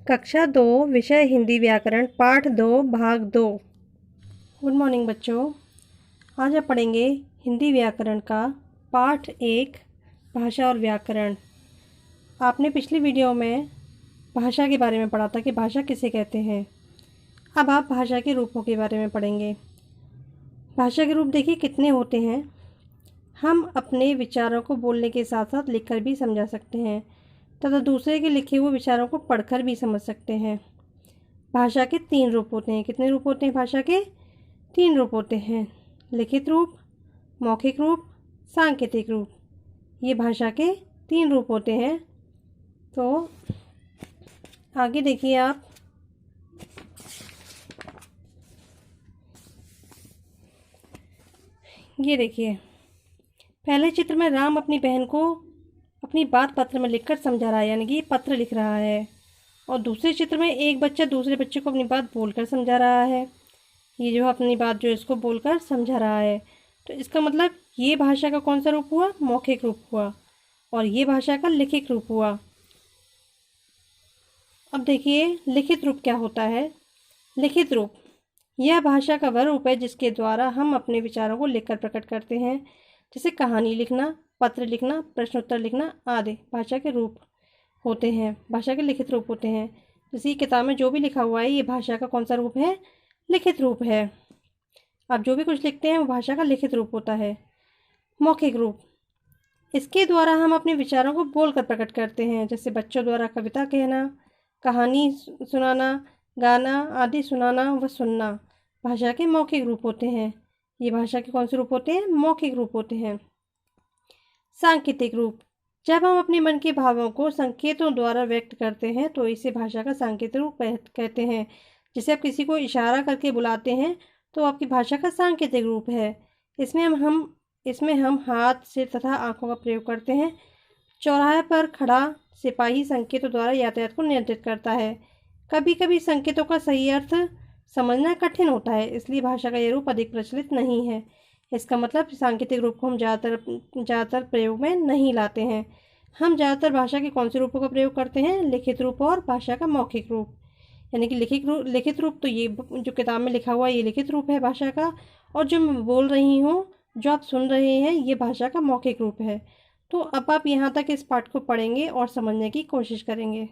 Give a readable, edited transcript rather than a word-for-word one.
कक्षा 2 विषय हिंदी व्याकरण पाठ 2 भाग 2। गुड मॉर्निंग बच्चों। आज आप पढ़ेंगे हिंदी व्याकरण का पाठ 1 भाषा और व्याकरण। आपने पिछली वीडियो में भाषा के बारे में पढ़ा था कि भाषा किसे कहते हैं। अब आप भाषा के रूपों के बारे में पढ़ेंगे। भाषा के रूप देखिए कितने होते हैं। हम अपने विचारों को बोलने के साथ साथ लिखकर भी समझा सकते हैं तथा दूसरे के लिखे हुए विचारों को पढ़कर भी समझ सकते हैं। भाषा के 3 रूप होते हैं। कितने रूप होते हैं? भाषा के 3 रूप होते हैं। लिखित रूप, मौखिक रूप, सांकेतिक रूप। ये भाषा के 3 रूप होते हैं। तो आगे देखिए आप। ये देखिए, पहले चित्र में राम अपनी बहन को अपनी बात पत्र में लिखकर समझा रहा है, यानी कि पत्र लिख रहा है। और दूसरे चित्र में एक बच्चा दूसरे बच्चे को अपनी बात बोलकर समझा रहा है। ये जो अपनी बात जो इसको बोलकर समझा रहा है, तो इसका मतलब ये भाषा का कौन सा रूप हुआ? मौखिक रूप हुआ। और ये भाषा का लिखित रूप हुआ। अब देखिए लिखित रूप क्या होता है। लिखित रूप यह भाषा का वह रूप है जिसके द्वारा हम अपने विचारों को लिखकर प्रकट करते हैं, जैसे कहानी लिखना, पत्र लिखना, प्रश्नोत्तर लिखना आदि भाषा के रूप होते हैं, भाषा के लिखित रूप होते हैं। जैसे किताब में जो भी लिखा हुआ है ये भाषा का कौन सा रूप है? लिखित रूप है। आप जो भी कुछ लिखते हैं वो भाषा का लिखित रूप होता है। मौखिक रूप, इसके द्वारा हम अपने विचारों को बोलकर प्रकट करते हैं, जैसे बच्चों द्वारा कविता कहना, कहानी सुनाना, गाना आदि सुनाना व सुनना भाषा के मौखिक रूप होते हैं। ये भाषा के कौन से रूप होते हैं? मौखिक रूप होते हैं। सांकेतिक रूप, जब हम अपने मन के भावों को संकेतों द्वारा व्यक्त करते हैं तो इसे भाषा का सांकेतिक रूप कहते हैं। जैसे आप किसी को इशारा करके बुलाते हैं तो आपकी भाषा का सांकेतिक रूप है। इसमें हम हाथ, सिर तथा आंखों का प्रयोग करते हैं। चौराहे पर खड़ा सिपाही संकेतों द्वारा यातायात को नियंत्रित करता है। कभी कभी संकेतों का सही अर्थ समझना कठिन होता है, इसलिए भाषा का यह रूप अधिक प्रचलित नहीं है। इसका मतलब सांकेतिक रूप को हम ज़्यादातर प्रयोग में नहीं लाते हैं। हम ज़्यादातर भाषा के कौन से रूपों का प्रयोग करते हैं? लिखित रूप और भाषा का मौखिक रूप। यानी कि लिखित रूप तो ये जो किताब में लिखा हुआ है ये लिखित रूप है भाषा का, और जो मैं बोल रही हूँ, जो आप सुन रहे हैं, ये भाषा का मौखिक रूप है। तो अब आप यहाँ तक इस पाठ को पढ़ेंगे और समझने की कोशिश करेंगे।